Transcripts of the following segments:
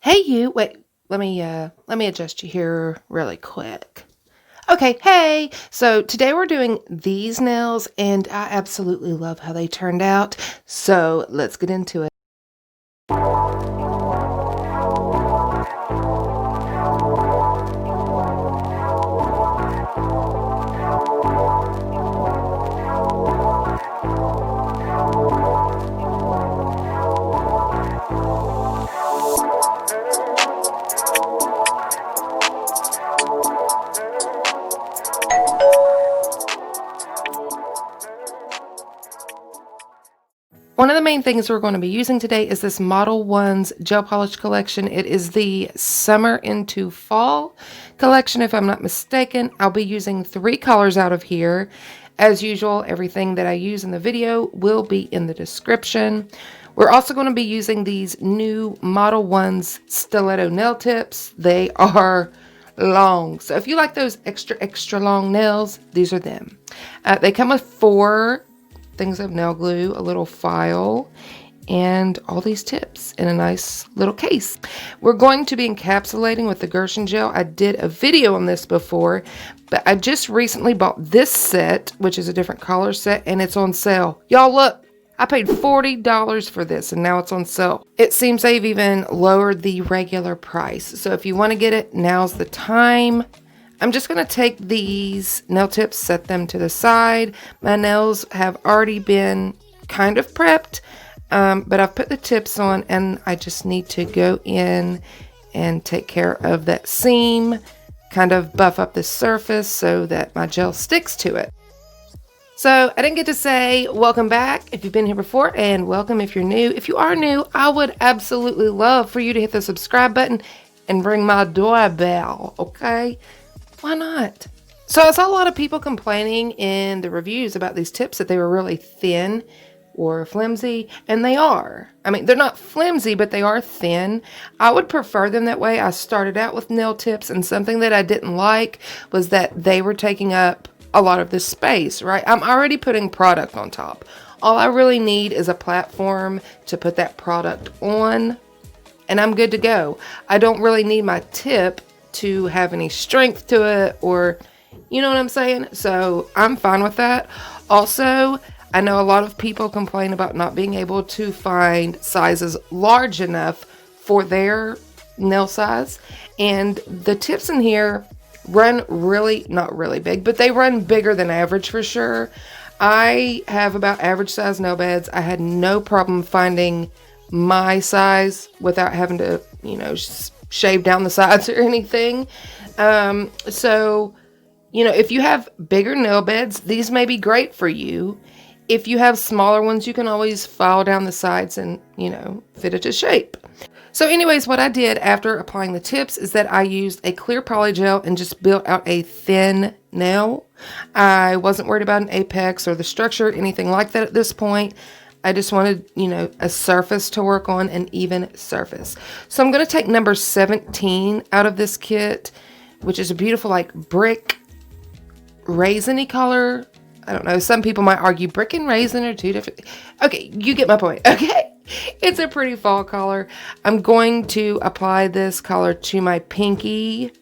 Hey you, wait, let me adjust you here really quick. Okay, hey, so today we're doing these nails and I absolutely love how they turned out. So let's get into it. One of the main things we're going to be using today is this Modelones Gel Polish collection. It is the Summer into Fall collection, if I'm not mistaken. I'll be using 3 colors out of here. As usual, everything that I use in the video will be in the description. We're also going to be using these new Modelones Stiletto Nail Tips. They are long. So if you like those extra long nails, these are them. They come with 4 things of nail glue, a little file, and all these tips in a nice little case. We're going to be encapsulating with the Gershion gel. I did a video on this before, but I just recently bought this set, which is a different color set, and it's on sale. Y'all look, I paid $40 for this and now it's on sale. It seems they've even lowered the regular price. So if you want to get it, now's the time. I'm just going to take these nail tips, set them to the side. My nails have already been kind of prepped, but I've put the tips on and I just need to go in and take care of that seam, kind of buff up the surface so that my gel sticks to it. So I didn't get to say welcome back if you've been here before, and welcome if you're new. If you are new, I would absolutely love for you to hit the subscribe button and ring my doorbell, okay? Why not? So I saw a lot of people complaining in the reviews about these tips that they were really thin or flimsy, and they are. I mean, they're not flimsy, but they are thin. I would prefer them that way. I started out with nail tips, and something that I didn't like was that they were taking up a lot of the space, right? I'm already putting product on top. All I really need is a platform to put that product on, and I'm good to go. I don't really need my tip to have any strength to it, or you know what I'm saying? So I'm fine with that. Also, I know a lot of people complain about not being able to find sizes large enough for their nail size, and the tips in here run really, not really big, but they run bigger than average for sure. I have about average size nail beds. I had no problem finding my size without having to, you know, shave down the sides or anything. So, you know, if you have bigger nail beds, these may be great for you. If you have smaller ones, you can always file down the sides and, you know, fit it to shape. So anyways, what I did after applying the tips is that I used a clear polygel and just built out a thin nail. I wasn't worried about an apex or the structure, anything like that at this point. I just wanted, you know, a surface to work on, an even surface. So I'm going to take number 17 out of this kit, which is a beautiful, like, brick raisiny color. I don't know. Some people might argue brick and raisin are two different. Okay, you get my point. Okay. It's a pretty fall color. I'm going to apply this color to my pinky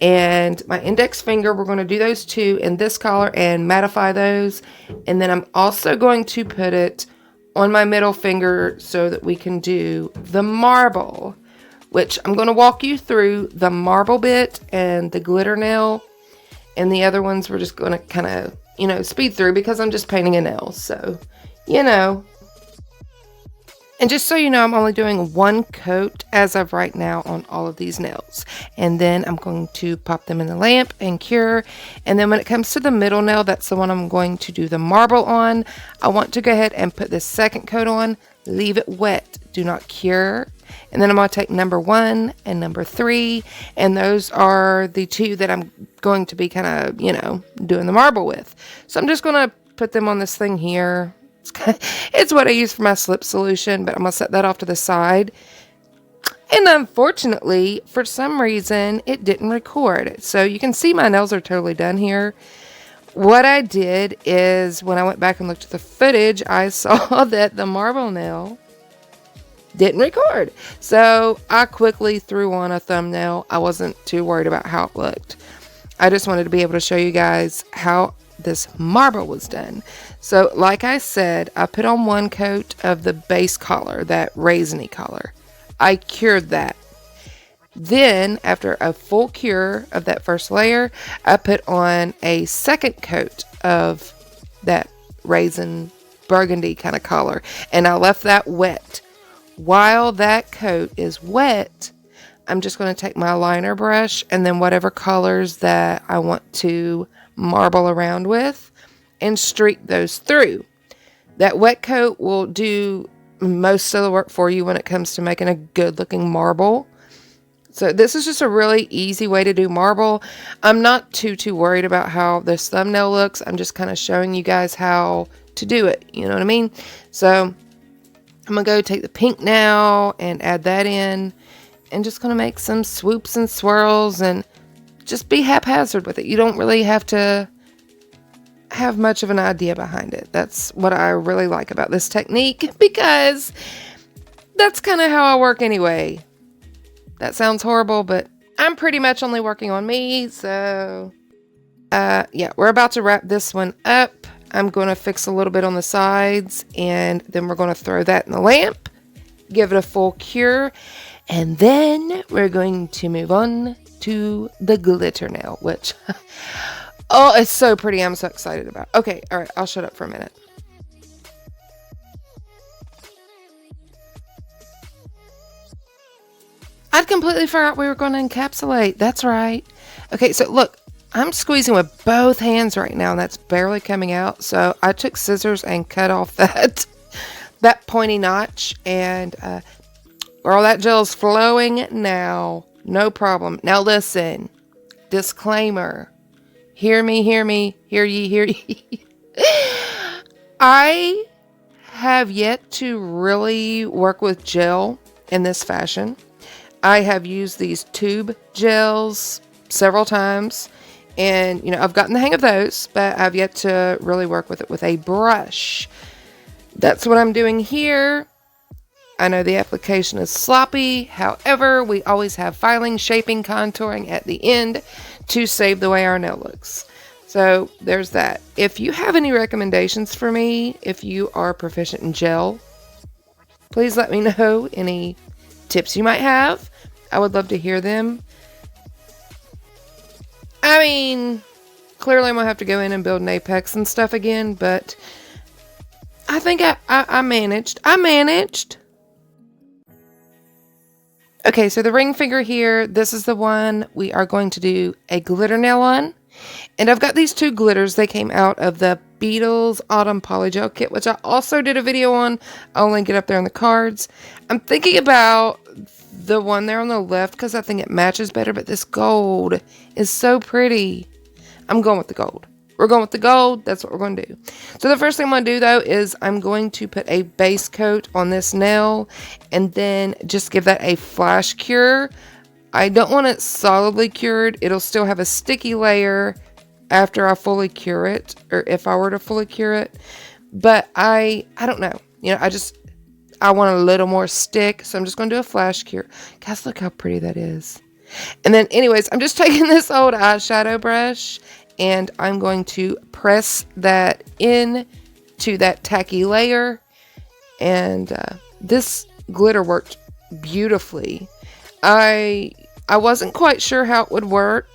and my index finger. We're going to do those two in this color and mattify those. And then I'm also going to put it on my middle finger so that we can do the marble, which I'm going to walk you through the marble bit and the glitter nail. And the other ones we're just going to kind of, you know, speed through because I'm just painting a nail. So, you know. And just so you know, I'm only doing 1 coat as of right now on all of these nails. And then I'm going to pop them in the lamp and cure. And then when it comes to the middle nail, that's the one I'm going to do the marble on. I want to go ahead and put this second coat on, leave it wet, do not cure. And then I'm going to take number 1 and number 3. And those are the 2 that I'm going to be kind of, you know, doing the marble with. So I'm just going to put them on this thing here. It's what I use for my slip solution, but I'm going to set that off to the side. And unfortunately, for some reason, it didn't record. So you can see my nails are totally done here. What I did is when I went back and looked at the footage, I saw that the marble nail didn't record. So I quickly threw on a thumbnail. I wasn't too worried about how it looked. I just wanted to be able to show you guys how this marble was done. So like I said, I put on one coat of the base color, that raisiny color. I cured that. Then after a full cure of that first layer, I put on a second coat of that raisin burgundy kind of color, and I left that wet. While that coat is wet, I'm just going to take my liner brush and then whatever colors that I want to marble around with and streak those through. That wet coat will do most of the work for you when it comes to making a good looking marble. So this is just a really easy way to do marble. I'm not too worried about how this thumbnail looks. I'm just kind of showing you guys how to do it. You know what I mean? So I'm going to go take the pink now and add that in. And just going to make some swoops and swirls and just be haphazard with it. You don't really have to have much of an idea behind it. That's what I really like about this technique, because that's kind of how I work anyway. That sounds horrible, but I'm pretty much only working on me. So yeah, we're about to wrap this one up. I'm going to fix a little bit on the sides, and then we're going to throw that in the lamp, give it a full cure. And then we're going to move on to the glitter nail, which, oh, it's so pretty. I'm so excited about. Okay, all right, I'll shut up for a minute. I'd completely forgot we were going to encapsulate. That's right. Okay, so look, I'm squeezing with both hands right now, and that's barely coming out. So I took scissors and cut off that pointy notch, and all that gel's flowing now. No problem. Now listen. Disclaimer. Hear me, hear me. Hear ye, hear ye. I have yet to really work with gel in this fashion. I have used these tube gels several times, and you know, I've gotten the hang of those, but I've yet to really work with it with a brush. That's what I'm doing here. I know the application is sloppy. However, we always have filing, shaping, contouring at the end to save the way our nail looks. So there's that. If you have any recommendations for me, if you are proficient in gel, please let me know any tips you might have. I would love to hear them. I mean, clearly I'm going to have to go in and build an apex and stuff again, but I think I managed. I managed. Okay, so the ring finger here, this is the one we are going to do a glitter nail on. And I've got these two glitters. They came out of the Beetles Autumn Polygel Kit, which I also did a video on. I'll link it up there in the cards. I'm thinking about the one there on the left because I think it matches better, but this gold is so pretty. I'm going with the gold. We're going with the gold. That's what we're going to do. So the first thing I'm going to do, though, is I'm going to put a base coat on this nail and then just give that a flash cure. I don't want it solidly cured. It'll still have a sticky layer after I fully cure it, or if I were to fully cure it. But I don't know. You know, I want a little more stick, so I'm just going to do a flash cure. Guys, look how pretty that is. And then, anyways, I'm just taking this old eyeshadow brush, and I'm going to press that in to that tacky layer. And this glitter worked beautifully. I wasn't quite sure how it would work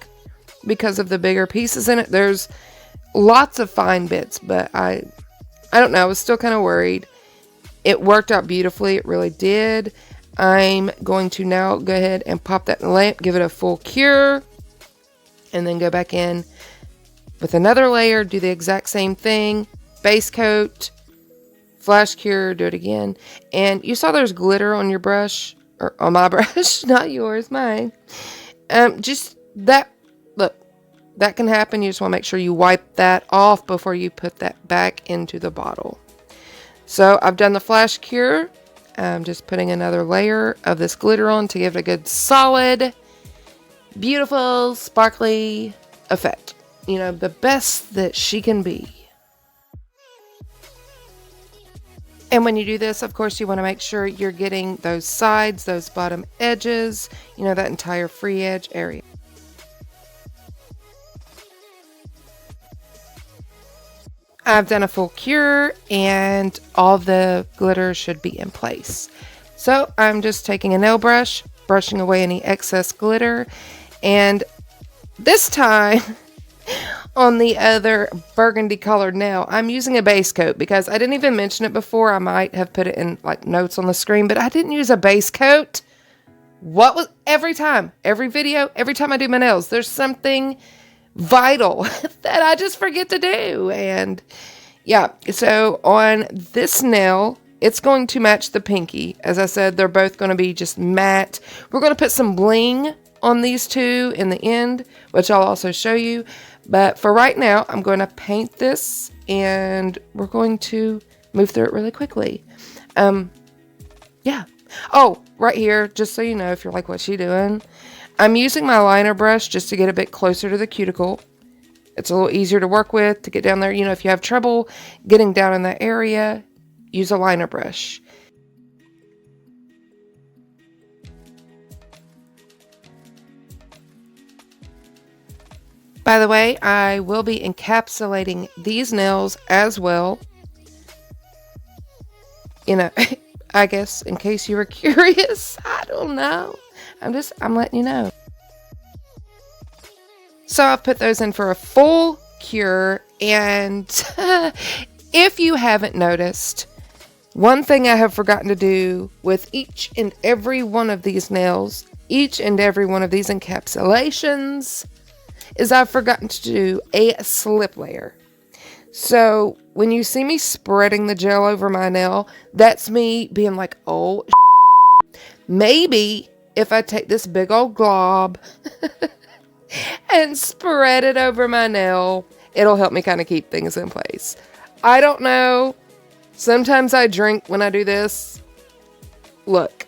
because of the bigger pieces in it. There's lots of fine bits, but I don't know. I was still kind of worried. It worked out beautifully. It really did. I'm going to now go ahead and pop that in the lamp, give it a full cure, and then go back in with another layer, do the exact same thing, base coat, flash cure, do it again. And you saw there's glitter on your brush, or on my brush, not yours, mine. Just that, look, that can happen. You just want to make sure you wipe that off before you put that back into the bottle. So I've done the flash cure. I'm just putting another layer of this glitter on to give it a good solid, beautiful, sparkly effect. You know, the best that she can be. And when you do this, of course, you want to make sure you're getting those sides, those bottom edges, you know, that entire free edge area. I've done a full cure and all the glitter should be in place. So I'm just taking a nail brush, brushing away any excess glitter, and this time on the other burgundy colored nail, I'm using a base coat because I didn't even mention it before. I might have put it in like notes on the screen, but I didn't use a base coat. Every time, every video, every time I do my nails, there's something vital that I just forget to do. And yeah, so on this nail, it's going to match the pinky. As I said, they're both going to be just matte. We're going to put some bling on these two in the end, which I'll also show you. But for right now, I'm going to paint this and we're going to move through it really quickly. Yeah. Oh, right here, just so you know, if you're like, what's she doing? I'm using my liner brush just to get a bit closer to the cuticle. It's a little easier to work with, to get down there. You know, if you have trouble getting down in that area, use a liner brush. By the way, I will be encapsulating these nails as well. You know, I guess in case you were curious, I don't know. I'm letting you know. So I've put those in for a full cure, and if you haven't noticed, one thing I have forgotten to do with each and every one of these nails, each and every one of these encapsulations, is I've forgotten to do a slip layer. So when you see me spreading the gel over my nail, that's me being like, oh, maybe if I take this big old glob and spread it over my nail, it'll help me kind of keep things in place. I don't know. Sometimes I drink when I do this. Look.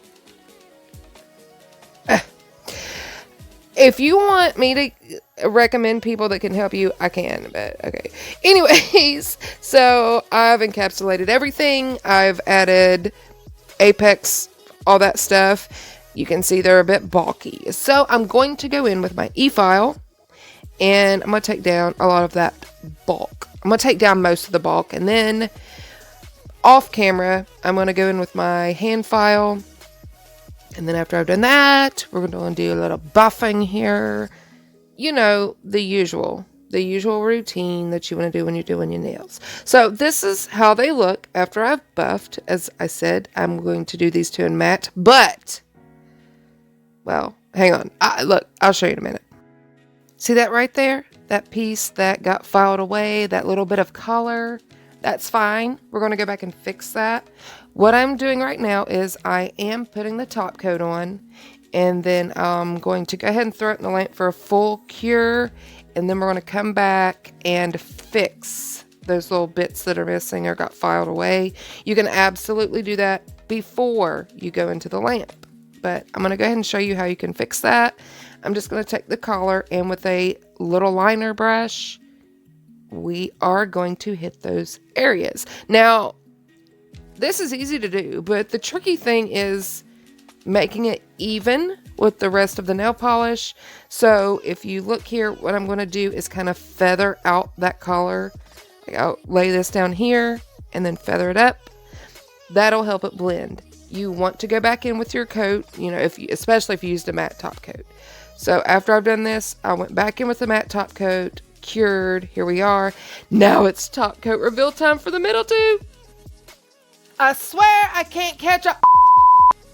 If you want me to recommend people that can help you, I can, but okay. Anyways, so I've encapsulated everything. I've added Apex, all that stuff. You can see they're a bit bulky. So I'm going to go in with my e-file and I'm going to take down a lot of that bulk. I'm going to take down most of the bulk, and then off camera, I'm going to go in with my hand file. And then after I've done that, we're going to do a little buffing here. You know, the usual routine that you want to do when you're doing your nails. So this is how they look after I've buffed. As I said, I'm going to do these two in matte, but, well, hang on. Look, I'll show you in a minute. See that right there? That piece that got filed away, that little bit of color, that's fine. We're going to go back and fix that. What I'm doing right now is I am putting the top coat on, and then I'm going to go ahead and throw it in the lamp for a full cure, and then we're going to come back and fix those little bits that are missing or got filed away. You can absolutely do that before you go into the lamp, but I'm going to go ahead and show you how you can fix that. I'm just going to take the collar, and with a little liner brush, we are going to hit those areas. Now, this is easy to do, but the tricky thing is making it even with the rest of the nail polish. So if you look here, what I'm going to do is kind of feather out that color. I'll lay this down here and then feather it up. That'll help it blend. You want to go back in with your coat, you know, especially if you used a matte top coat. So after I've done this, I went back in with the matte top coat, cured. Here we are. Now it's top coat reveal time for the middle tube. I swear I can't catch a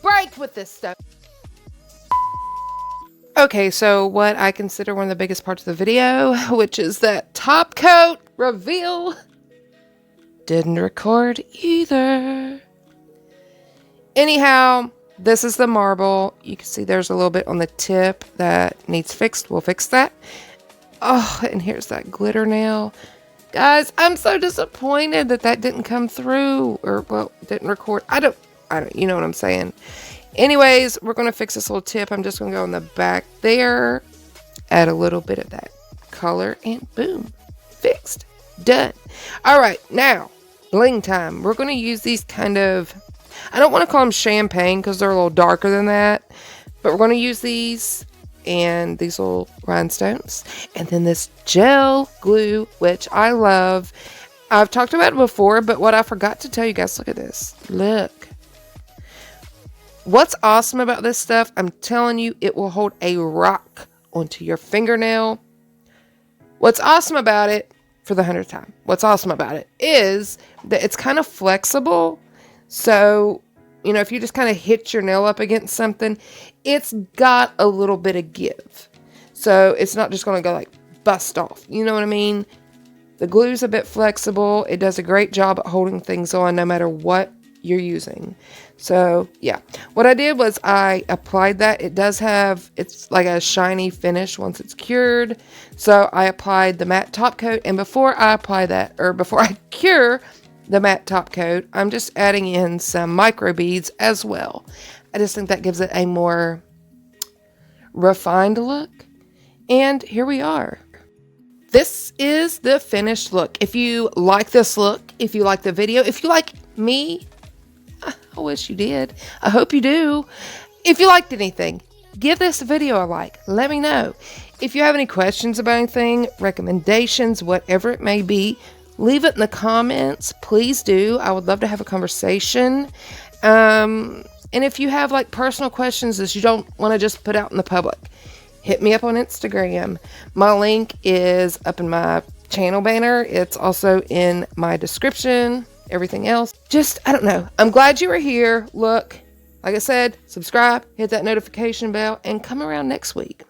break with this stuff. Okay, so what I consider one of the biggest parts of the video, which is that top coat reveal, didn't record either. Anyhow, this is the marble. You can see there's a little bit on the tip that needs fixed. We'll fix that. Oh, and here's that glitter nail. Guys, I'm so disappointed that didn't come through, or, well, didn't record. I don't, you know what I'm saying. Anyways, we're going to fix this little tip. I'm just going to go in the back there, add a little bit of that color, and boom, fixed, done. All right, now, Bling time. We're going to use these kind of, I don't want to call them champagne because they're a little darker than that, but we're going to use these and these little rhinestones. And then this gel glue, which I love. I've talked about it before, but what I forgot to tell you guys, look at this. Look. What's awesome about this stuff, I'm telling you, it will hold a rock onto your fingernail. What's awesome about it, for the 100th time, what's awesome about it is that it's kind of flexible. So, you know, if you just kind of hit your nail up against something, it's got a little bit of give. So it's not just going to go like bust off. You know what I mean? The glue's a bit flexible. It does a great job at holding things on no matter what you're using. So yeah, what I did was I applied that. It does have, it's like a shiny finish once it's cured. So I applied the matte top coat, and before I apply that, or before I cure the matte top coat, I'm just adding in some microbeads as well. I just think that gives it a more refined look. And here we are. This is the finished look. If you like this look, if you like the video, if you like me, I wish you did. I hope you do. If you liked anything, give this video a like. Let me know. If you have any questions about anything, recommendations, whatever it may be, leave it in the comments. Please do. I would love to have a conversation. And if you have like personal questions that you don't want to just put out in the public, hit me up on Instagram. My link is up in my channel banner. It's also in my description. Everything else, just, I don't know. I'm glad you were here. Look, like I said, subscribe, hit that notification bell, and come around next week.